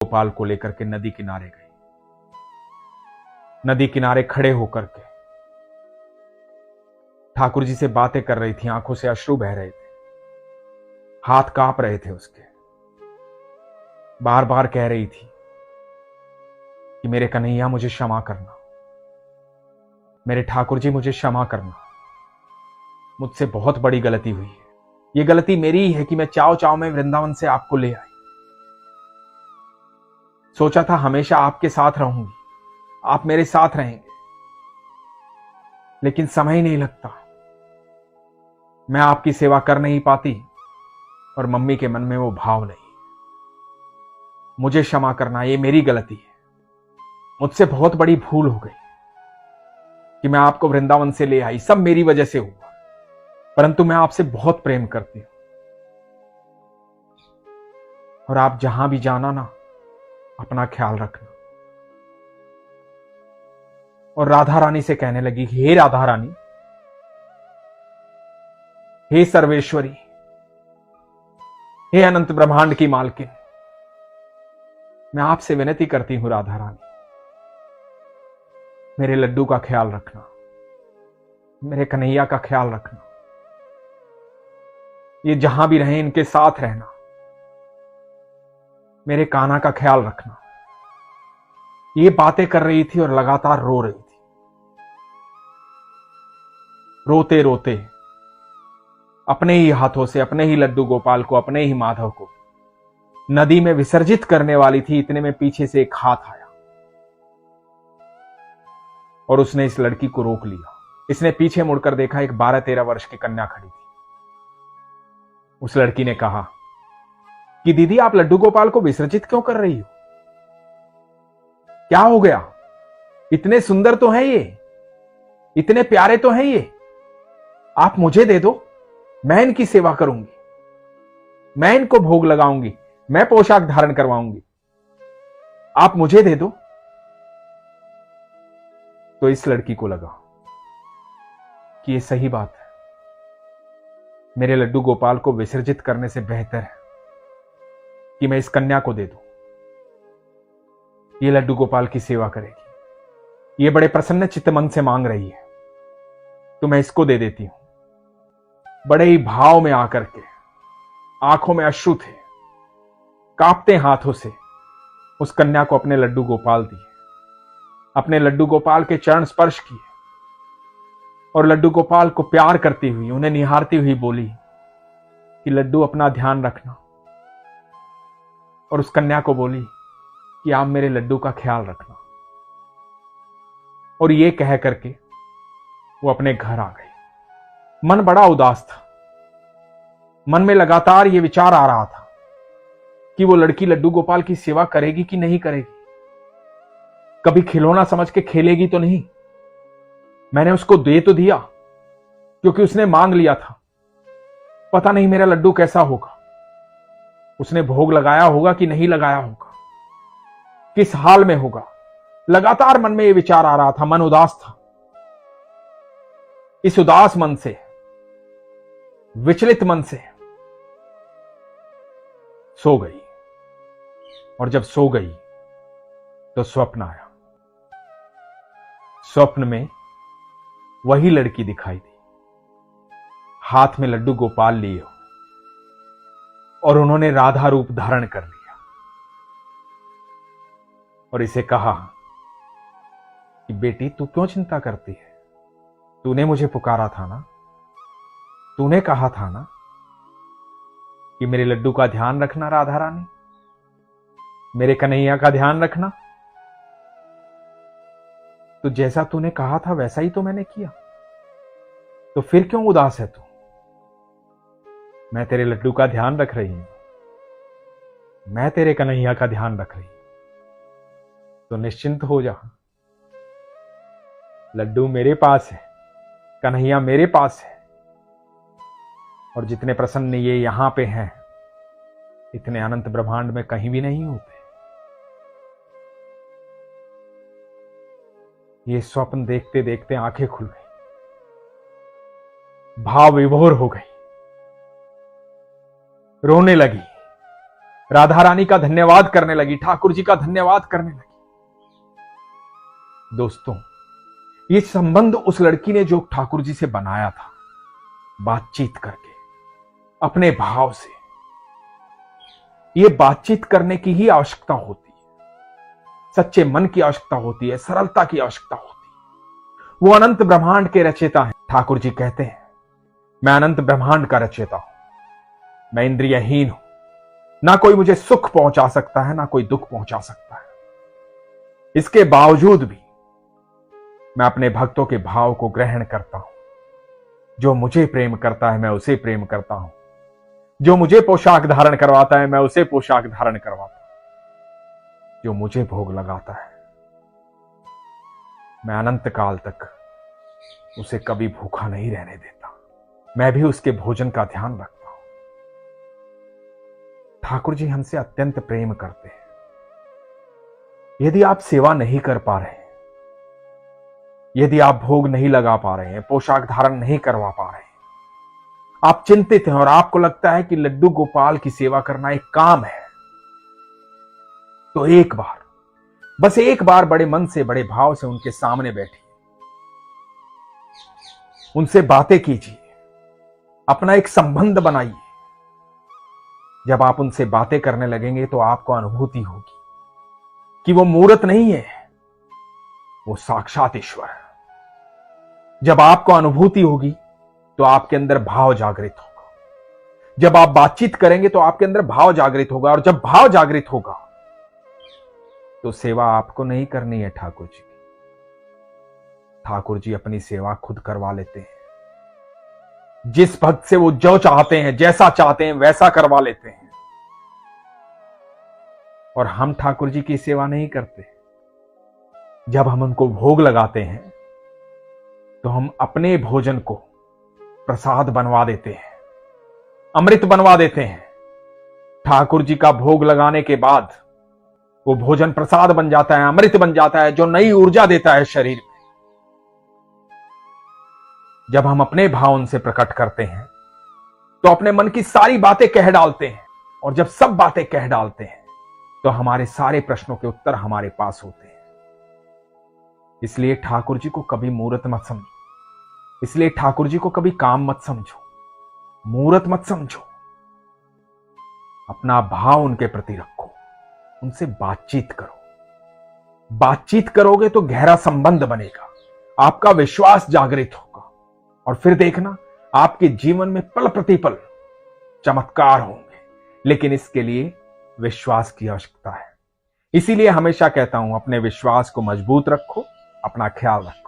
गोपाल को लेकर के नदी किनारे गई। नदी किनारे खड़े होकर के ठाकुर जी से बातें कर रही थी, आंखों से अश्रु बह रहे थे, हाथ कांप रहे थे उसके। बार बार कह रही थी कि मेरे कन्हैया मुझे क्षमा करना, मेरे ठाकुर जी मुझे क्षमा करना, मुझसे बहुत बड़ी गलती हुई है। ये गलती मेरी ही है कि मैं चाव चाव में वृंदावन से आपको ले आई। सोचा था हमेशा आपके साथ रहूंगी, आप मेरे साथ रहेंगे, लेकिन समय ही नहीं लगता। मैं आपकी सेवा कर नहीं पाती और मम्मी के मन में वो भाव नहीं। मुझे क्षमा करना, ये मेरी गलती है। मुझसे बहुत बड़ी भूल हो गई कि मैं आपको वृंदावन से ले आई, सब मेरी वजह से हुआ। परंतु मैं आपसे बहुत प्रेम करती हूं और आप जहां भी जाना ना, अपना ख्याल रखना। और राधा रानी से कहने लगी, हे राधा रानी, हे सर्वेश्वरी, हे अनंत ब्रह्मांड की मालकिन, मैं आपसे विनती करती हूं राधा रानी, मेरे लड्डू का ख्याल रखना, मेरे कन्हैया का ख्याल रखना। ये जहां भी रहें इनके साथ रहना, मेरे कान्हा का ख्याल रखना। ये बातें कर रही थी और लगातार रो रही थी। रोते रोते अपने ही हाथों से अपने ही लड्डू गोपाल को, अपने ही माधव को नदी में विसर्जित करने वाली थी। इतने में पीछे से एक हाथ आया और उसने इस लड़की को रोक लिया। इसने पीछे मुड़कर देखा, एक 12-13 वर्ष की कन्या खड़ी थी। उस लड़की ने कहा कि दीदी, आप लड्डू गोपाल को विसर्जित क्यों कर रही हो? क्या हो गया? इतने सुंदर तो हैं ये, इतने प्यारे तो हैं ये, आप मुझे दे दो, मैं इनकी सेवा करूंगी, मैं इनको भोग लगाऊंगी, मैं पोशाक धारण करवाऊंगी, आप मुझे दे दो। तो इस लड़की को लगा कि ये सही बात है, मेरे लड्डू गोपाल को विसर्जित करने से बेहतर है कि मैं इस कन्या को दे दूं। ये लड्डू गोपाल की सेवा करेगी, ये बड़े प्रसन्न चित्त मन से मांग रही है, तो मैं इसको दे देती हूं। बड़े ही भाव में आकर के, आंखों में अश्रु थे, कांपते हाथों से उस कन्या को अपने लड्डू गोपाल दिए, अपने लड्डू गोपाल के चरण स्पर्श किए और लड्डू गोपाल को प्यार करती हुई, उन्हें निहारती हुई बोली कि लड्डू, अपना ध्यान रखना। और उस कन्या को बोली कि आप मेरे लड्डू का ख्याल रखना। और ये कह करके वो अपने घर आ गई। मन बड़ा उदास था। मन में लगातार ये विचार आ रहा था कि वो लड़की लड्डू गोपाल की सेवा करेगी कि नहीं करेगी, कभी खिलौना समझ के खेलेगी तो नहीं। मैंने उसको दे तो दिया क्योंकि उसने मांग लिया था, पता नहीं मेरा लड्डू कैसा होगा, उसने भोग लगाया होगा कि नहीं लगाया होगा, किस हाल में होगा। लगातार मन में यह विचार आ रहा था। मन उदास था। इस उदास मन से, विचलित मन से सो गई। और जब सो गई तो स्वप्न आया। स्वप्न में वही लड़की दिखाई दी, हाथ में लड्डू गोपाल लिए हो, और उन्होंने राधा रूप धारण कर लिया और इसे कहा कि बेटी, तू क्यों चिंता करती है? तूने मुझे पुकारा था ना, तूने कहा था ना कि मेरे लड्डू का ध्यान रखना राधा रानी, मेरे कन्हैया का ध्यान रखना। तो जैसा तूने कहा था वैसा ही तो मैंने किया, तो फिर क्यों उदास है तू? मैं तेरे लड्डू का ध्यान रख रही हूं, मैं तेरे कन्हैया का ध्यान रख रही हूं, तो निश्चिंत हो जा। लड्डू मेरे पास है, कन्हैया मेरे पास है, और जितने प्रसन्न ये यहां पे हैं, इतने अनंत ब्रह्मांड में कहीं भी नहीं होते। ये स्वप्न देखते देखते आंखें खुल गई, भाव विभोर हो गई, रोने लगी राधा रानी का धन्यवाद करने लगी, ठाकुर जी का धन्यवाद करने लगी। दोस्तों, ये संबंध उस लड़की ने जो ठाकुर जी से बनाया था, बातचीत करके, अपने भाव से, ये बातचीत करने की ही आवश्यकता होती है, सच्चे मन की आवश्यकता होती है, सरलता की आवश्यकता होती है। वो अनंत ब्रह्मांड के रचयिता हैं। ठाकुर जी कहते हैं, मैं अनंत ब्रह्मांड का रचयिता हूं, मैं इंद्रियहीन हूं, ना कोई मुझे सुख पहुंचा सकता है, ना कोई दुख पहुंचा सकता है। इसके बावजूद भी मैं अपने भक्तों के भाव को ग्रहण करता हूं। जो मुझे प्रेम करता है मैं उसे प्रेम करता हूं, जो मुझे पोशाक धारण करवाता है मैं उसे पोशाक धारण करवाता हूं, जो मुझे भोग लगाता है मैं अनंत काल तक उसे कभी भूखा नहीं रहने देता। मैं भी उसके भोजन का ध्यान रखता हूं। ठाकुर जी हमसे अत्यंत प्रेम करते हैं। यदि आप सेवा नहीं कर पा रहे हैं, यदि आप भोग नहीं लगा पा रहे हैं, पोशाक धारण नहीं करवा पा रहे हैं, आप चिंतित हैं और आपको लगता है कि लड्डू गोपाल की सेवा करना एक काम है, तो एक बार, बस एक बार बड़े मन से, बड़े भाव से उनके सामने बैठिए, उनसे बातें कीजिए, अपना एक संबंध बनाइए। जब आप उनसे बातें करने लगेंगे तो आपको अनुभूति होगी कि वो मूर्त नहीं है, वो साक्षात ईश्वर है। जब आपको अनुभूति होगी तो आपके अंदर भाव जागृत होगा। जब आप बातचीत करेंगे तो आपके अंदर भाव जागृत होगा, और जब भाव जागृत होगा तो सेवा आपको नहीं करनी है ठाकुर जी की। ठाकुर जी अपनी सेवा खुद करवा लेते हैं। जिस भक्त से वो जो चाहते हैं, जैसा चाहते हैं वैसा करवा लेते हैं। और हम ठाकुर जी की सेवा नहीं करते। जब हम उनको भोग लगाते हैं तो हम अपने भोजन को प्रसाद बनवा देते हैं, अमृत बनवा देते हैं। ठाकुर जी का भोग लगाने के बाद वो भोजन प्रसाद बन जाता है, अमृत बन जाता है, जो नई ऊर्जा देता है शरीर में। जब हम अपने भाव उनसे प्रकट करते हैं तो अपने मन की सारी बातें कह डालते हैं, और जब सब बातें कह डालते हैं तो हमारे सारे प्रश्नों के उत्तर हमारे पास होते हैं। इसलिए ठाकुर जी को कभी मूर्त मत समझो, इसलिए ठाकुर जी को कभी काम मत समझो, मूर्त मत समझो। अपना भाव उनके प्रति रखो, उनसे बातचीत करो। बातचीत करोगे तो गहरा संबंध बनेगा, आपका विश्वास जागृत होगा, और फिर देखना आपके जीवन में पल प्रतिपल चमत्कार होंगे। लेकिन इसके लिए विश्वास की आवश्यकता है। इसीलिए हमेशा कहता हूं, अपने विश्वास को मजबूत रखो, अपना ख्याल रखो।